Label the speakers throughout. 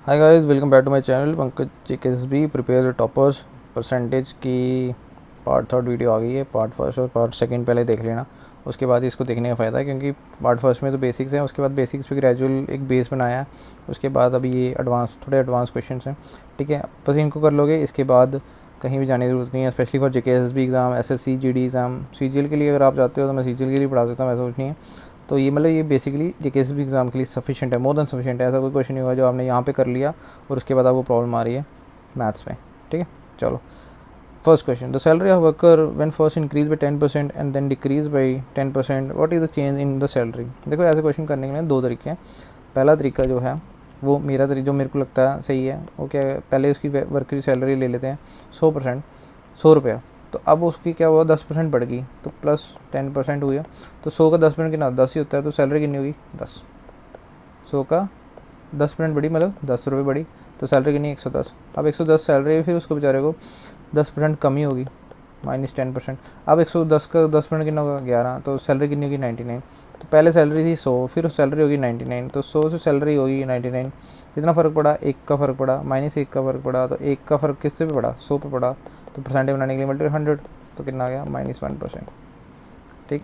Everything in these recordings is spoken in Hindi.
Speaker 1: Hi guys, welcome back to my channel Pankaj JKSB prepare toppers percentage की पार्ट थर्ड वीडियो आ गई है। पार्ट फर्स्ट और पार्ट सेकंड पहले देख लेना, उसके बाद इसको देखने का फ़ायदा है, क्योंकि पार्ट फर्स्ट में तो बेसिक्स हैं, उसके बाद बेसिक्स पे ग्रेजुअल एक बेस बनाया है, उसके बाद अभी ये थोड़े एडवांस क्वेश्चन हैं। ठीक है, बस इनको कर लोगे, इसके बाद कहीं भी जाने की जरूरत नहीं है। Specially for JKSB exam, SSC GD exam, CGL के लिए अगर आप जाते हो तो मैं सीजीएल के लिए पढ़ा सकता हूँ, ऐसा कुछ नहीं है। तो ये मतलब ये बेसिकली जेकेएसबी एग्ज़ाम के लिए सफिशिएंट है, मोर देन सफिशिएंट है। ऐसा कोई क्वेश्चन नहीं होगा जो आपने यहाँ पे कर लिया और उसके बाद आपको प्रॉब्लम आ रही है मैथ्स में। ठीक है, चलो first question, the salary of worker when first increase by 10% and then decrease by 10%, what is the change in the salary. देखो, ऐसे क्वेश्चन करने के लिए दो तरीके हैं। पहला तरीका जो है वो जो मेरे को लगता है सही है, वो क्या है, पहले उसकी वर्कर की सैलरी ले लेते हैं 100%, 100 रुपया। तो अब उसकी क्या हुआ, 10% बढ़ गई, तो प्लस 10% हुई है। तो 100 का 10% कितना, 10 ही होता है, तो सैलरी कितनी होगी 10। 100 का 10% बढ़ी मतलब 10 रुपये बढ़ी, तो सैलरी कितनी 110। अब 110 सैलरी है, फिर उसको बेचारे को 10% कमी होगी, -10%। अब 110 का 10% कितना होगा 11, तो सैलरी कितनी होगी 99। तो पहले सैलरी थी 100, फिर सैलरी होगी 99, तो 100 से सैलरी होगी 99। कितना फ़र्क पड़ा, 1 का फ़र्क पड़ा, -1 का फ़र्क पड़ा। तो 1 का फ़र्क किससे पे पड़ा, 100 पे पड़ा। तो परसेंटेज बनाने के लिए मल्टीप्लाई 100, तो कितना आ गया -1%। ठीक,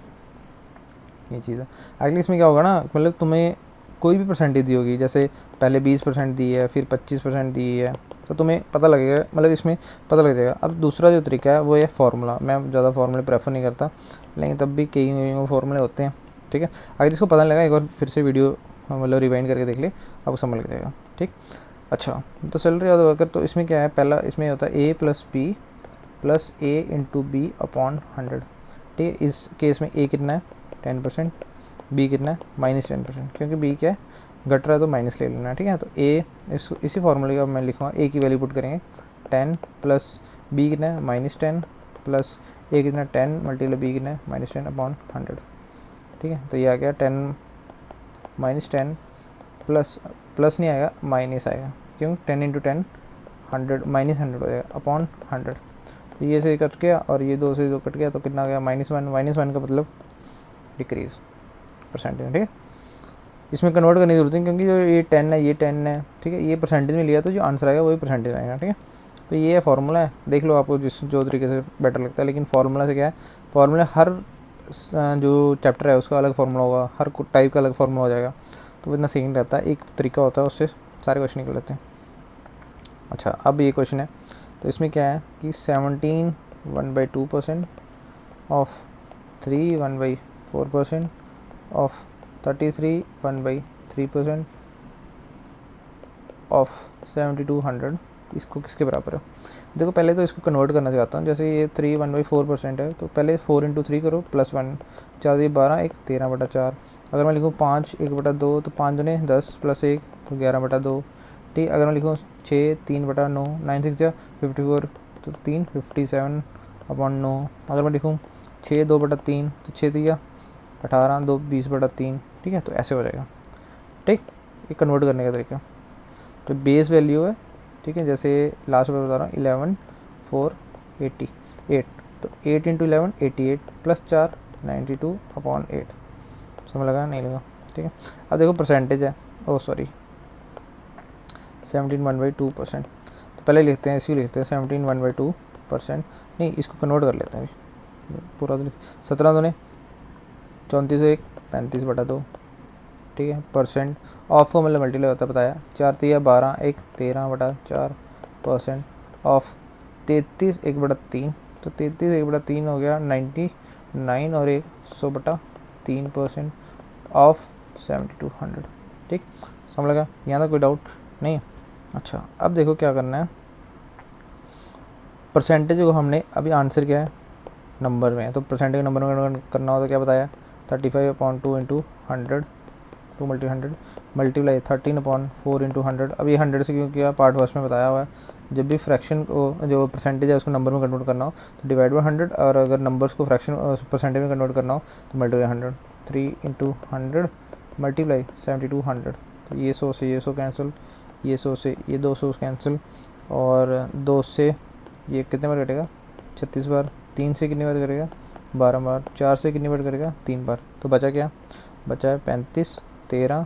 Speaker 1: ये चीज़ है। एक्चुअली इसमें क्या होगा ना, मतलब तुम्हें कोई भी परसेंटेज दी होगी, जैसे पहले 20% दी है, फिर 25% दी है, तो तुम्हें पता लगेगा, मतलब इसमें पता लग जाएगा। अब दूसरा जो तरीका है वो है फार्मूला। मैं ज़्यादा फार्मूले प्रेफर नहीं करता, लेकिन तब भी कई फार्मूले होते हैं। ठीक है, अगर इसको पता नहीं लगा, एक बार फिर से वीडियो मतलब रिवाइंड करके देख ले, आपको समझ लग जाएगा। ठीक, अच्छा, तो सैलरी ऑफ द वर्कर, तो इसमें क्या है, पहला इसमें होता है A + B + A × B/100। ठीक है, इस केस में A कितना है 10%, B कितना है -10%, क्योंकि B क्या है घट रहा है, तो माइनस ले लेना है। ठीक है, तो A इसी फार्मूले का मैं लिखूँगा, A की वैल्यू पुट करेंगे 10 प्लस B कितना है -10 प्लस A कितना 10 मल्टीप्लाई B कितना है -10/100। ठीक है, तो ये आ गया 10 -10 प्लस नहीं आएगा, माइनस आएगा, क्यों 10 × 10 100 -100 हो जाएगा अपॉन 100। तो ये से कट गया और ये 2 से 2 कट गया, तो कितना आ गया -1 का मतलब डिक्रीज़ परसेंटेज। ठीक है, इसमें कन्वर्ट करने की जरूरत नहीं, क्योंकि जो ये 10 है, ये 10 है। ठीक है, ये परसेंटेज में लिया, तो जो आंसर आएगा वही परसेंटेज आएगा। ठीक है, तो ये है फार्मूला है, देख लो आपको जो तरीके से बेटर लगता है। लेकिन फार्मूला से क्या है, फार्मूला हर जो चैप्टर है उसका अलग फार्मूला होगा, हर टाइप का अलग फार्मूला हो जाएगा, तो इतना सही नहीं रहता। एक तरीका होता है, उससे सारे क्वेश्चन निकल लेते हैं। अच्छा, अब ये क्वेश्चन है, तो इसमें क्या है कि 17 1/2% ऑफ 3 1/4% ऑफ 33 1/3% ऑफ 7200, इसको किसके बराबर है। देखो, पहले तो इसको कन्वर्ट करना चाहता हूँ। जैसे ये 3 1/4% है, तो पहले 4 × 3 करो +1, 4 × 12 1 13/4। अगर मैं लिखूँ 5 1/2, तो 5 दूने 10 + 1 तो 11/2। ठीक, अगर मैं लिखूँ 6 3/9, 9 6 जा 54, तो 3 57/9। अगर मैं लिखूँ 6 2/3, तो 6 3 18, 2 20/3। ठीक है, तो ऐसे हो जाएगा। ठीक, ये कन्वर्ट करने का तरीका, तो बेस वैल्यू है। ठीक है, जैसे लास्ट में बता रहा हूँ 11 4 88, तो 8 × 11 88 प्लस 4 92/8। समझ लगा नहीं लगा। ठीक है, अब देखो परसेंटेज है, ओ सॉरी 17 1/2%। तो पहले लिखते हैं, इसी लिखते हैं 17 1/2%, नहीं इसको कन्वर्ट कर लेते हैं अभी पूरा। तो 17 दूने 34 1 35/2। ठीक है, परसेंट ऑफ को मतलब मल्टीप्लाई होता है बताया, 4 3 12 1 13/4% ऑफ 33 1/3, तो 33 1/3 हो गया 99 और 100/3% ऑफ 7200। ठीक, समझ लगा, यहाँ तक कोई डाउट नहीं। अच्छा, अब देखो क्या करना है, परसेंटेज को हमने अभी आंसर क्या है नंबर में है, तो परसेंटेज का नंबर में करना हो तो क्या बताया 35/2 × 100, 2 × 100 मल्टीप्लाई 13/4 × 100। अब ये 100 से क्यों किया, पार्ट फर्स्ट में बताया हुआ है, जब भी फ्रैक्शन को जो परसेंटेज है उसको नंबर में कन्वर्ट करना हो तो डिवाइड बाई 100, और अगर नंबर्स को फ्रैक्शन परसेंटेज में कन्वर्ट करना हो तो मल्टीप्लाई 100। 3 × 100 मल्टीप्लाई 7200, तो ये 100 से ये 100 कैंसिल, ये 100 से ये 200 कैंसिल, और 2 से ये कितने बार कटेगा 36 बार, 3 से कितनी बार करेगा 12 बार, 4 से कितनी बार करेगा 3 बार, तो बचा क्या, बचा है 35 13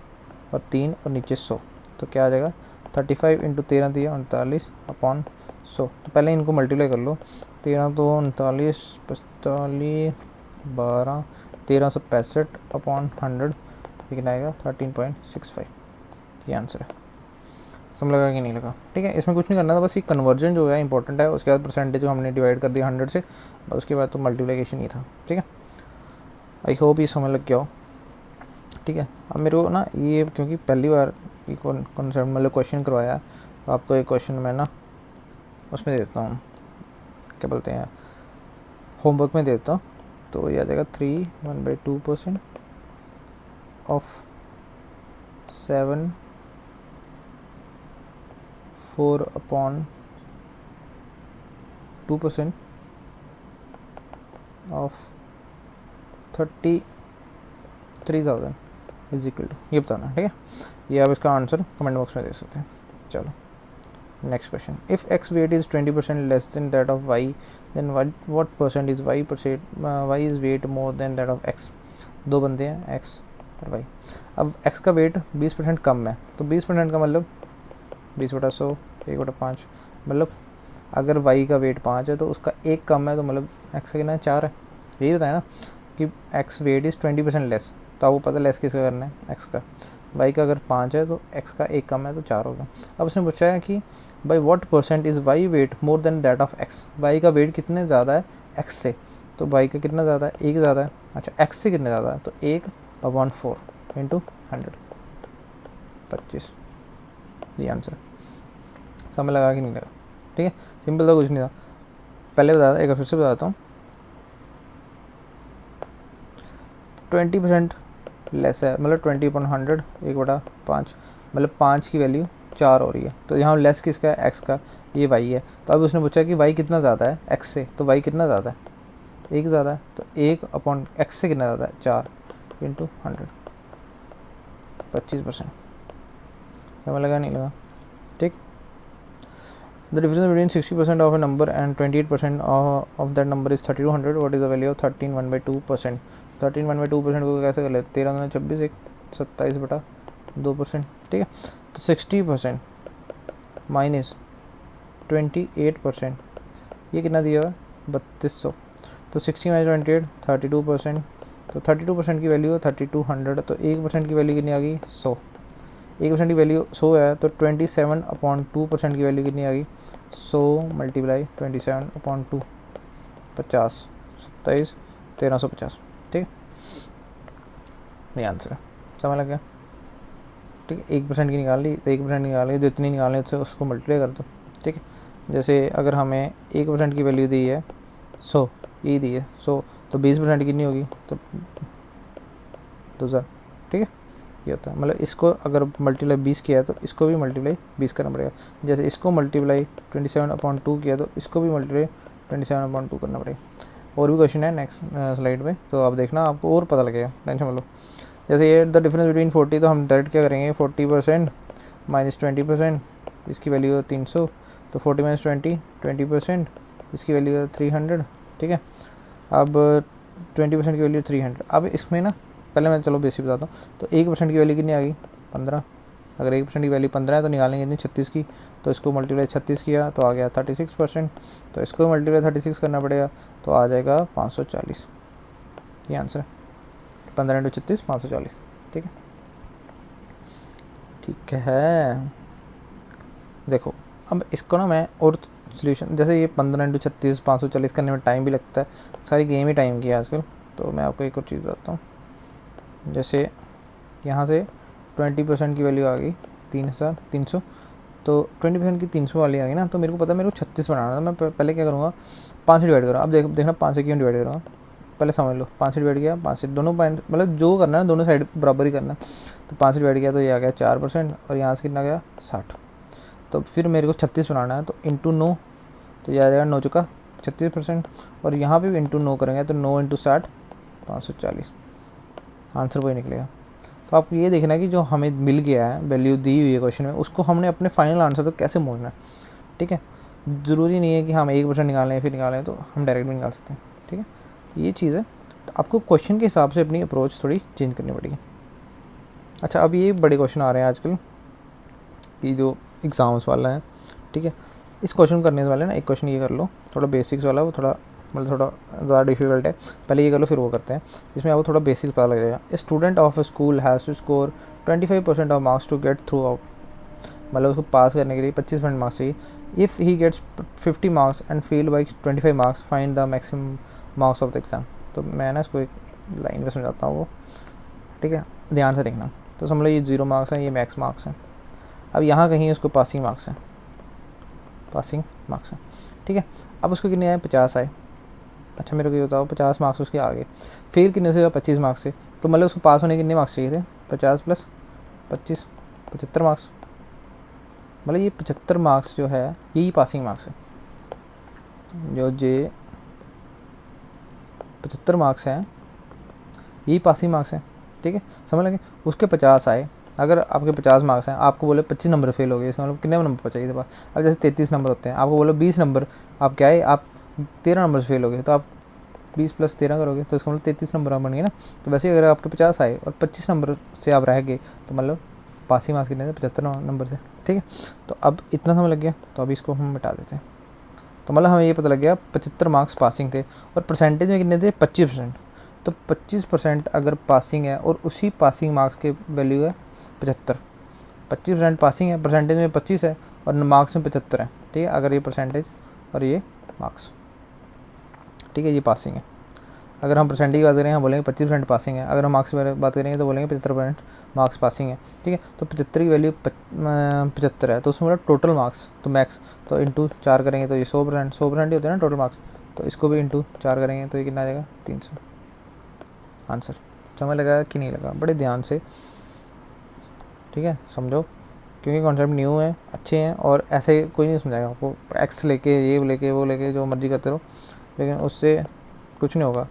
Speaker 1: और 3 और नीचे 100, तो क्या आ जाएगा 35 इंटू 13 दिया 39 अपॉन 100। तो पहले इनको मल्टीप्लाई कर लो, 13 तो 39 45 12 1365 अपॉन 100 लेकिन आएगा 13.65। ये आंसर है। समझ लगा कि नहीं लगा? ठीक है, इसमें कुछ नहीं करना था, बस ये कन्वर्जन जो है इंपॉर्टेंट है। उसके बाद परसेंटेज को हमने डिवाइड कर दिया 100 से, उसके बाद तो मल्टीप्लिकेशन ही था। ठीक है, आई होप ये समझ लग गया हो। ठीक है, अब मेरे को ना ये क्योंकि पहली बार ये कॉन्सेप्ट मतलब क्वेश्चन करवाया, तो आपको एक क्वेश्चन मैं ना उसमें देता हूँ, क्या बोलते हैं, होमवर्क में देता हूँ। तो ये आ जाएगा 3 1/2% of 7 4/2% of 33,000 is equal to, ये बताना। ठीक है, ये आप इसका आंसर कमेंट बॉक्स में दे सकते हैं। चलो next question, if x weight is 20% less than that of y, then what percent is y is weight more than that of x। दो बंदे हैं x और y। अब x का वेट 20% कम है, तो 20% का मतलब 20/100 1/5, मतलब अगर y का वेट 5 है तो उसका एक कम है, तो मतलब x का कितना है 4 है। यही बताया ना कि x वेट इज़ 20% लेस, तो आपको पता लेस किसका करना है, x का। y का अगर 5 है तो x का एक कम है तो 4 होगा। अब उसने पूछा है कि by what percent is y weight more than that of x। y का वेट कितने ज़्यादा है x से, तो y का कितना ज़्यादा है, एक ज़्यादा है। अच्छा, x से कितने ज़्यादा है, तो 1/4 इंटू 100 25। ये आंसर समझ लगा कि नहीं लगा? ठीक है, सिंपल था, कुछ नहीं था। पहले बताया था, एक बार फिर से बताता हूँ। 20% लेस है, मतलब 20/100 1/5, मतलब 5 की वैल्यू 4 हो रही है। तो यहाँ लेस किसका है, x का, ये y है। तो अब उसने पूछा कि y कितना ज़्यादा है x से, तो y कितना ज़्यादा है, एक ज़्यादा है, तो 1/x से कितना ज़्यादा है 4 इंटू 100 25%। समझ लगा नहीं लगा? ठीक। The difference between 60% of a number and 28% of that number is 3200. What is the value of 13 1/2%? 13 1/2% को कैसे कर लेते, 13 में 26 1 27/2%। ठीक है, तो 60% माइनस 28%, ये कितना दिया हुआ है 3200। तो 60 माइनस 28 32%, तो 32% की वैल्यू है 3200, तो 1% की वैल्यू कितनी आ गई 100। 1% की वैल्यू 100 है, तो 27/2% की वैल्यू कितनी आ गई 100 मल्टीप्लाई 27/2 50 27 1350। ठीक, ये आंसर है। समझ लग गया? ठीक है, 1% की निकाल ली, तो 1% निकाल ली, तो इतनी निकालने से उसको मल्टीप्लाई कर दो। ठीक है, जैसे अगर हमें 1% की वैल्यू दी है 100, ये दी है 100, तो 20% कितनी होगी, तो 2000। ठीक है, ये होता है, मतलब इसको अगर मल्टीप्लाई 20 किया है तो इसको भी मल्टीप्लाई 20 करना पड़ेगा। जैसे इसको मल्टीप्लाई 27/2 किया तो इसको भी मल्टीप्लाई 27/2 करना पड़ेगा। और भी क्वेश्चन है नेक्स्ट स्लाइड पे, तो आप देखना, आपको और पता लगेगा, टेंशन मत लो। जैसे ये द डिफरेंस बिटवीन 40, तो हम डायरेक्ट क्या करेंगे, 40% माइनस 20%, इसकी वैल्यू है 300, तो 40 माइनस 20% इसकी वैल्यू है 300। ठीक है, अब 20% की वैल्यू 300। अब इसमें ना पहले मैं चलो बेसिक बताता हूँ। तो 1% की वैल्यू कितनी आ गई 15। अगर 1% की वैल्यू 15 है तो निकालेंगे कितनी 36 की, तो इसको मल्टीप्लाई 36 किया तो आ गया 36%, तो इसको मल्टीप्लाई 36 करना पड़ेगा, तो आ जाएगा 540। ये आंसर है, 15 इंटू 36 540। ठीक है, ठीक है। देखो अब इसको ना मैं और सोल्यूशन, जैसे ये 15 इंटू 36 540 करने में टाइम भी लगता है, सारी गेम ही टाइम की है आजकल। तो मैं आपको एक और चीज़ बताता हूँ। जैसे यहाँ से 20% की वैल्यू आ गई 3300, तो 20% की 300 वाली आ गई ना, तो मेरे को पता है मेरे को 36 बनाना था। मैं पहले क्या करूँगा, 5 से डिवाइड करूँगा। अब देखना 5 से क्यों डिवाइड करूँगा, पहले समझ लो। 5 से डिवाइड किया, 5 से दोनों पॉइंट मतलब जो करना है दोनों साइड बराबर ही करना है। तो 5 से डिवाइड किया तो ये आ गया 4%, और यहाँ से कितना गया 60। तो फिर मेरे को 36 बनाना है, तो इंटू 9, तो ये आ जाएगा 9 चुका 36%, और यहाँ पे भी इंटू 9 करेंगे तो 9 इंटू 60 540, आंसर वही निकलेगा। तो आप ये देखना कि जो हमें मिल गया है वैल्यू दी हुई है क्वेश्चन में, उसको हमने अपने फाइनल आंसर तो कैसे मोड़ना है। ठीक है, ज़रूरी नहीं है कि हम 1% निकालें फिर निकालें, तो हम डायरेक्ट भी निकाल सकते हैं। ठीक है, तो ये चीज़ है, तो आपको क्वेश्चन के हिसाब से अपनी अप्रोच थोड़ी चेंज करनी पड़ेगी। अच्छा, अब ये बड़े क्वेश्चन आ रहे हैं आजकल कि जो एग्ज़ाम्स वाला है, ठीक है। इस क्वेश्चन करने वाले ना, एक क्वेश्चन ये कर लो, थोड़ा बेसिक्स वाला, वो थोड़ा मतलब थोड़ा ज़्यादा डिफिकल्ट है, पहले ये कर लो फिर वो करते हैं। इसमें आपको थोड़ा बेसिक्स पता लग जाएगा। A student of a school has to score 25% of marks to get through out, मतलब उसको पास करने के लिए 25% मार्क्स चाहिए। If he gets 50 marks and fail by 25 marks, find the maximum marks of the exam. तो मैं ना इसको एक लाइन में समझाता हूँ वो, ठीक है, ध्यान से देखना। तो समझ लो ये 0 मार्क्स हैं, ये मैक्स मार्क्स हैं। अब यहाँ कहीं उसको पासिंग मार्क्स हैं, पासिंग मार्क्स हैं, ठीक है। अब उसको कितने आए, 50 आए। अच्छा मेरे को ये बताओ 50 मार्क्स उसके आगे, फेल कितने से, 25 मार्क्स से। तो मतलब उसको पास होने के कितने मार्क्स चाहिए थे, 50 + 25, 75 मार्क्स। मतलब ये 75 मार्क्स जो है यही पासिंग मार्क्स है। जो 75 मार्क्स हैं यही पासिंग मार्क्स हैं, ठीक है, समझ लगे। उसके 50 आए, अगर आपके 50 मार्क्स हैं, आपको बोले 25 नंबर फेल हो गए, इसका मतलब कितने नंबर चाहिए थे पास। अब जैसे 33 नंबर होते हैं, आपको बोलो 20 नंबर, आप क्या है, आप 13 नंबर से फेल हो गए, तो आप 20 + 13 करोगे तो इसका मतलब 33 नंबर आप बन गए ना। तो वैसे अगर आपके 50 आए और 25 नंबर से आप रह गए, तो मतलब पासिंग मार्क्स कितने थे, 75 नंबर से, ठीक है। तो अब इतना समझ लग गया, तो अभी इसको हम मिटा देते हैं। तो मतलब हमें ये पता लग गया 75 मार्क्स पासिंग थे, और परसेंटेज में कितने थे, 25%। तो 25% अगर पासिंग है और उसी पासिंग मार्क्स के वैल्यू है 75, 25% पासिंग है, परसेंटेज में 25 है और मार्क्स में 75 है, ठीक है। अगर ये परसेंटेज और ये मार्क्स, ठीक है, ये पासिंग है। अगर हम परसेंटेज की बात करें, हम बोलेंगे 25% पासिंग है। अगर हम मार्क्स की बात करेंगे तो बोलेंगे 75% मार्क्स पासिंग है, ठीक है। तो 75 की वैल्यू 75 है, तो उसमें बोला टोटल मार्क्स, तो मैक्स, तो इंटू 4 करेंगे तो ये 100% ही होते हैं ना टोटल मार्क्स। तो इसको भी इंटू 4 करेंगे तो ये कितना आ जाएगा, 300। आंसर समझ लगा कि नहीं लगा, बड़े ध्यान से, ठीक है, समझो, क्योंकि कॉन्सेप्ट न्यू है, अच्छे हैं, और ऐसे कोई नहीं समझाएगा आपको, एक्स लेके ये लेके वो लेके जो मर्जी करते रहो, लेकिन उससे कुछ नहीं होगा,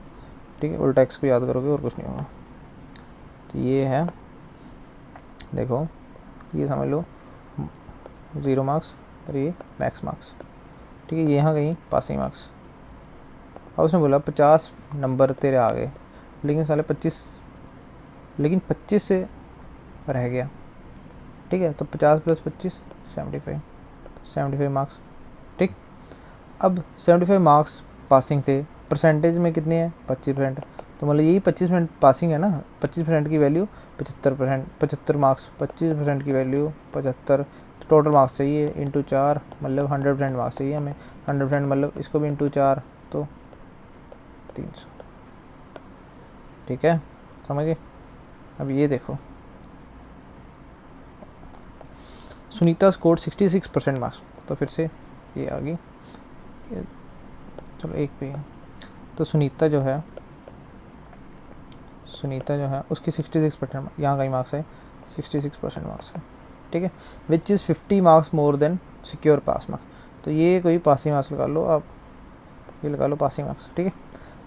Speaker 1: ठीक है। उल्टा एक्स को याद करोगे और कुछ नहीं होगा। तो ये है, देखो ये समझ लो 0 मार्क्स और ये मैक्स मार्क्स, ठीक है। ये यहाँ कहीं पासिंग मार्क्स। अब उसने बोला 50 नंबर तेरे आ गए, लेकिन साले 25 से रह गया, ठीक है। तो 50 + 25 75 मार्क्स, ठीक। अब 75 मार्क्स पासिंग थे, परसेंटेज में कितने हैं, 25%। तो मतलब यही 25% पासिंग है ना, 25% की वैल्यू 75%, 75 मार्क्स, 25% की वैल्यू 75। तो टोटल मार्क्स चाहिए इंटू 4, मतलब 100% मार्क्स चाहिए हमें, 100% मतलब इसको भी इंटू 4, तो 300, ठीक है, समझ गए। अब ये देखो, सुनीता स्कोर्ड 66% मार्क्स, तो फिर से ये आ गई, चलो एक पे। तो सुनीता जो है उसकी 66% यहाँ का ही मार्क्स है, 66% मार्क्स है, ठीक है। Which is 50 marks more then secure pass marks. तो ये कोई पासिंग मार्क्स लगा लो आप, ये लगा लो पासिंग मार्क्स, ठीक है।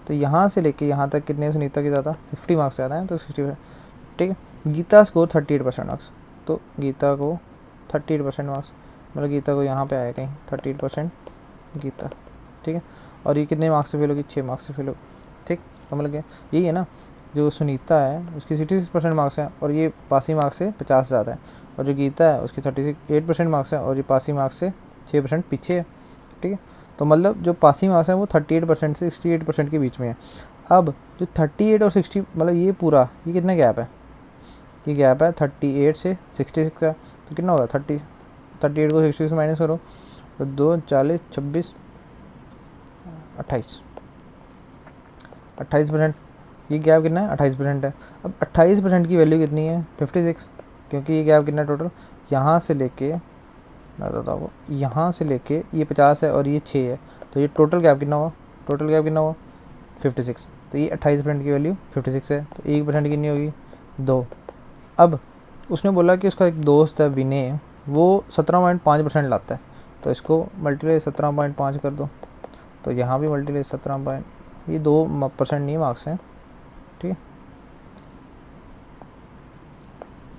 Speaker 1: तो यहाँ से लेके यहाँ तक कितने सुनीता के ज़्यादा, 50 मार्क्स ज़्यादा हैं, तो 60%, ठीक है। गीता स्कोर 38% मार्क्स, तो गीता को 38% मार्क्स, मतलब गीता को यहाँ पे आया कहीं 38% गीता, ठीक है। और ये कितने मार्क्स से फेल होगी, 6 मार्क्स से फेल होगी, ठीक, समझ लगे। यही है ना, जो सुनीता है उसकी 66% मार्क्स हैं और ये पासिंग मार्क्स से 50 ज़्यादा है, और जो गीता है उसकी 38% मार्क्स है और ये पासिंग मार्क्स से 6% पीछे है, ठीक है। तो मतलब जो पासिंग मार्क्स है वो 38% से 68% के बीच में है। अब जो 38 और 60, मतलब ये पूरा, ये कितना गैप है, ये गैप है 38 से 66 का, तो कितना होगा 38 को 66 से माइनस करो, तो 2 40 26 28%, ये गैप कितना है, 28% है। अब 28% की वैल्यू कितनी है, 56, क्योंकि ये गैप कितना टोटल, यहाँ से लेके मैं बताता हूँ, यहाँ से लेके ये 50 है और ये 6 है, तो ये टोटल गैप कितना हुआ, 56। तो ये 28% की वैल्यू 56 है, तो 1% कितनी होगी, 2। अब उसने बोला कि उसका एक दोस्त है विनय, वो 17.5% लाता है, तो इसको मल्टीप्लाई 17.5 कर दो, तो यहाँ भी मल्टीप्लाई 17, ये 2% नहीं मार्क्स हैं, ठीक है।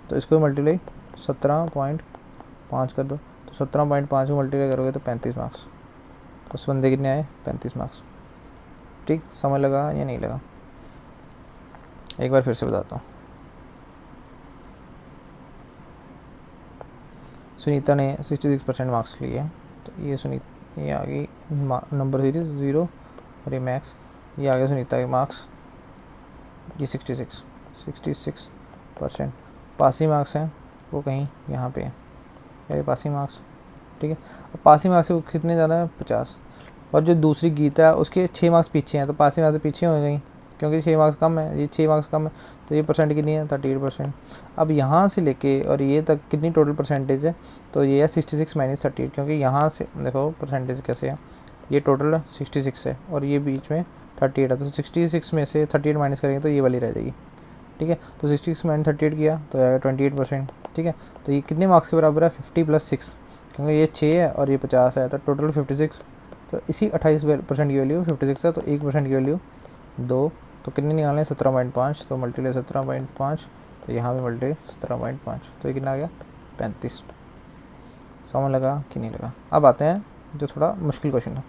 Speaker 1: तो इसको मल्टीप्लाई 17.5 कर दो, तो 17.5 को मल्टीप्लाई करोगे तो 35 मार्क्स, तो उस बंदे कितने आए, 35 मार्क्स, ठीक, समझ लगा या नहीं लगा। एक बार फिर से बताता हूँ, सुनीता ने 66% मार्क्स लिए, तो ये सुनीता, ये आ गई नंबर सीरीज 0 और ये मैक्स, ये आ गया सुनीता के मार्क्स, ये 66%। पासिंग मार्क्स हैं वो कहीं यहाँ पे है, ये पासिंग मार्क्स, ठीक है। अब पासिंग मार्क्स से वो कितने ज़्यादा है 50, और जो दूसरी गीता है उसके 6 मार्क्स पीछे हैं, तो पासिंग मार्क्स से पीछे हो गई क्योंकि 6 मार्क्स कम है, ये 6 मार्क्स कम है, तो ये परसेंट कितनी है 38%। अब यहाँ से लेके और ये तक कितनी टोटल परसेंटेज है, तो ये है 66 माइनस 38, क्योंकि यहाँ से देखो परसेंटेज कैसे है, ये टोटल 66 है और ये बीच में 38 है, तो 66 में से 38 माइनस करेंगे तो ये वाली रह जाएगी, ठीक है। तो 66 माइनस 38 किया तो आएगा 28%, ठीक है। तो ये कितने मार्क्स के बराबर है 50 + 6, क्योंकि ये 6 है और ये 50 है, तो टोटल 56। तो इसी 28% की वैल्यू 56 है, तो 1% की वैल्यू 2, तो कितने निकालने 17.5, तो मल्टीप्लाई 17.5, तो यहाँ पे मल्टीप्लाई 17.5, तो ये कितना आ गया 35। समझ लगा कि नहीं लगा। अब आते हैं जो थोड़ा मुश्किल क्वेश्चन है।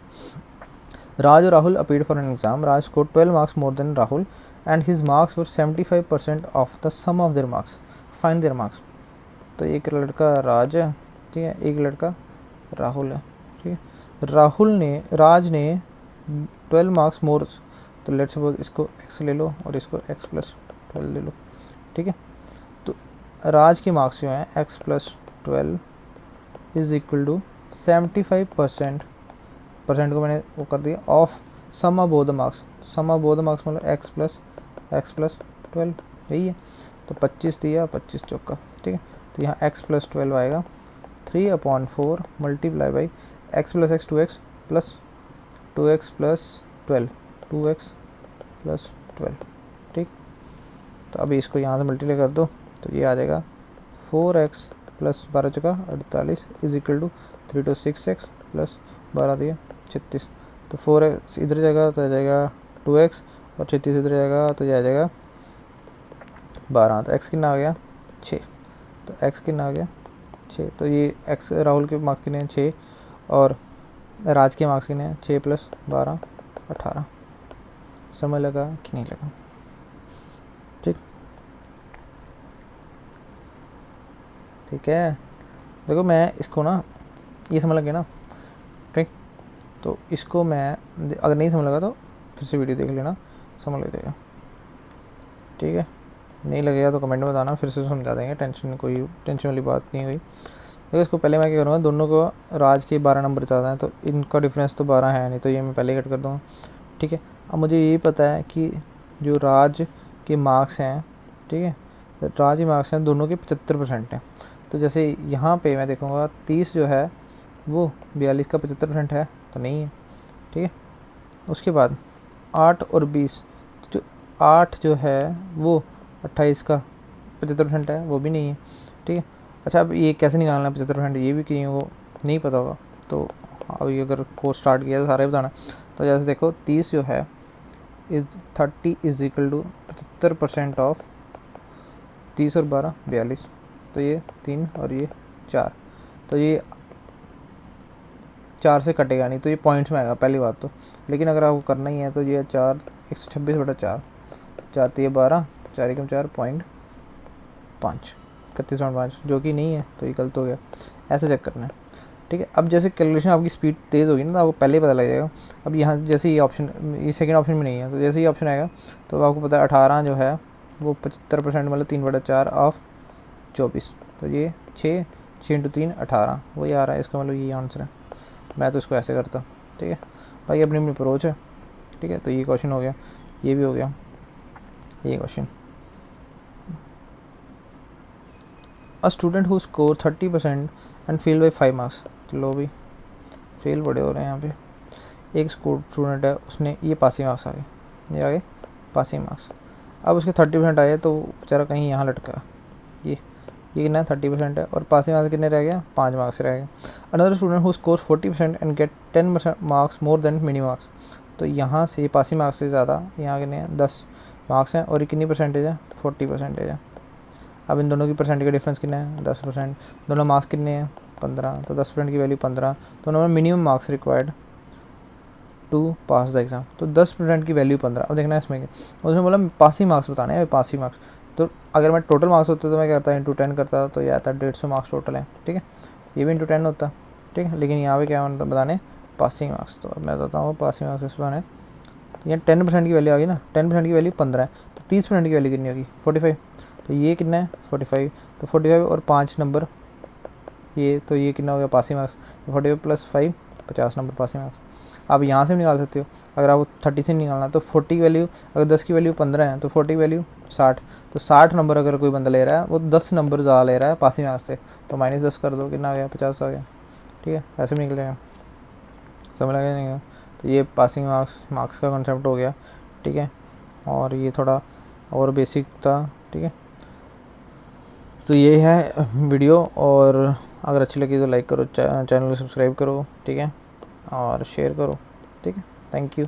Speaker 1: Raj or Rahul appeared for an exam. Raj scored 12 marks more than Rahul and his marks were 75% of the sum of their marks. Find their marks. तो एक लड़का राज है, ठीक है, एक लड़का राहुल है, ठीक है। राज ने 12 मार्क्स मोर, तो लेट्स सपोज इसको x ले लो और इसको x + 12 ले लो, ठीक है। तो राज के मार्क्स जो हैं x + 12 इज इक्वल टू 75% को मैंने वो कर दिया of sum of both the marks, sum of both the marks मतलब x + 12, यही है। तो 25 दिया, 25 चौका, ठीक है। तो यहाँ x + 12 आएगा 3/4 multiply by x + x 2x + 2x + 12, 2x + 12, ठीक। तो अभी इसको यहाँ से मल्टीप्लाई कर दो तो ये आ जाएगा 4x + 12 चौका 48 is equal to 3 to 6x + 12 दिया 36। तो 4x इधर जाएगा तो आ जाएगा 2x और 36 इधर जाएगा तो ये आ जाएगा 12, तो x कितना आ गया 6, तो x कितना आ गया 6। तो ये x राहुल के मार्क्स कितने हैं 6 और राज के मार्क्स कितने हैं 6 + 12 18। समझ लगा कि नहीं लगा, ठीक, ठीक है। देखो मैं इसको ना, ये समझ लगे ना, ठीक। तो इसको मैं अगर नहीं समझ लगा तो फिर से वीडियो देख लेना, समझ लग जाएगा, ठीक है। नहीं लगेगा तो कमेंट में बताना, फिर से समझा देंगे, टेंशन वाली बात नहीं हुई। देखो इसको पहले मैं क्या करूँगा, दोनों को राज के 12 नंबर ज़्यादा हैं तो इनका डिफरेंस तो 12 है नहीं, तो ये मैं पहले कट कर दूँगा, ठीक है। अब मुझे ये पता है कि जो राज के मार्क्स हैं, ठीक है, तो राज के मार्क्स हैं दोनों के 75% हैं। तो जैसे यहाँ पे मैं देखूँगा 30 जो है वो 42 का 75% है, तो नहीं है, ठीक है। उसके बाद 8 और 20, जो 8 जो है वो 28 का 75% है, वो भी नहीं है, ठीक है। अच्छा अब ये कैसे निकालना है 75%, ये भी कहीं वो नहीं पता होगा, तो अभी अगर कोर्स स्टार्ट किया तो सारे बताना। तो जैसे देखो 30 जो है 30 इज इक्वल टू 75% ऑफ 30 और 12 42, तो ये 3 और ये 4, तो ये 4 से कटेगा नहीं, तो ये पॉइंट्स में आएगा पहली बात तो। लेकिन अगर आपको करना ही है तो ये 4 126/4, 4 तो ये 12, 4 एकम 4.5 31.5, जो कि नहीं है तो ये गलत हो गया, ऐसे चेक करना है, ठीक है। अब जैसे कैलकुलेशन आपकी स्पीड तेज़ होगी ना तो आपको पहले ही पता लग जाएगा। अब यहाँ जैसे ये ऑप्शन, ये सेकंड ऑप्शन में नहीं है, तो जैसे ही ऑप्शन आएगा तो आपको पता है 18 जो है वो 75% मतलब 3/4 ऑफ 24, तो ये 6 × 3 18 वही आ रहा है, इसका मतलब ये आंसर है। मैं तो इसको ऐसे करता, ठीक है भाई, अपनी अपनी अप्रोच है, ठीक है। तो ये क्वेश्चन हो गया, ये भी हो गया, ये question. A student who score 30% and fail by 5 marks, चलो भी फेल बड़े हो रहे हैं यहाँ पे। एक स्टूडेंट है, उसने ये पासिंग मार्क्स आ गए, ये आ गए पासिंग मार्क्स। अब उसके 30% आए तो बेचारा कहीं यहाँ लटका, ये कितना है 30% है, और पासिंग मार्क्स कितने रह गया 5 मार्क्स रह गए। Another student who score 40% and get 10 marks more than minimum marks, तो यहाँ से पासिंग मार्क्स से ज़्यादा यहाँ कितने हैं 10 मार्क्स हैं, और ये कितनी परसेंटेज है 40% है। अब इन दोनों की परसेंटेज का डिफरेंस कितना है 10%, दोनों मार्क्स कितने हैं 15, तो 10% की वैल्यू 15, दोनों में minimum marks required to pass the exam, तो 10% की वैल्यू 15। अब देखना है इसमें उसने बोला पासिंग मार्क्स बताने हैं, पासिंग मार्क्स, तो अगर मैं टोटल मार्क्स होते तो मैं क्या करता इंटू 10 करता, तो ये आता 150 मार्क्स टोटल है, ठीक है। ये भी इंटू 10 होता, ठीक है। लेकिन यहाँ पे क्या मतलब बताने पासिंग मार्क्स। तो अब मैं बताता हूँ पासिंग मार्क्स किस बताने। तो यहाँ 10% की वैल्यू आ गई ना, 10% की वैल्यू 15 है, तो 30% की वैल्यू कितनी होगी 45। तो ये कितना है 45, तो 45 और 5 नंबर ये, तो ये कितना हो गया पासिंग मार्क्स। तो 45 प्लस 5 50 नंबर पासिंग मार्क्स। आप यहाँ से भी निकाल सकते हो, अगर आपको 30 से निकालना तो 40 की वैल्यू, अगर 10 की वैल्यू 15 है तो 40 की वैल्यू 60। तो 60 नंबर अगर कोई बंदा ले रहा है वो 10 नंबर ज़्यादा ले रहा है पासिंग मार्क्स से, तो -10 कर दो, कितना आ गया 50 आ गया, ठीक है। ऐसे भी निकल जाएगा, समझ लगे नहीं। तो ये पासिंग मार्क्स का कॉन्सेप्ट हो गया, ठीक है। और ये थोड़ा और बेसिक था, ठीक है। तो ये है वीडियो, और अगर अच्छी लगी तो लाइक करो, चैनल को सब्सक्राइब करो, ठीक है, और शेयर करो, ठीक है। Thank you.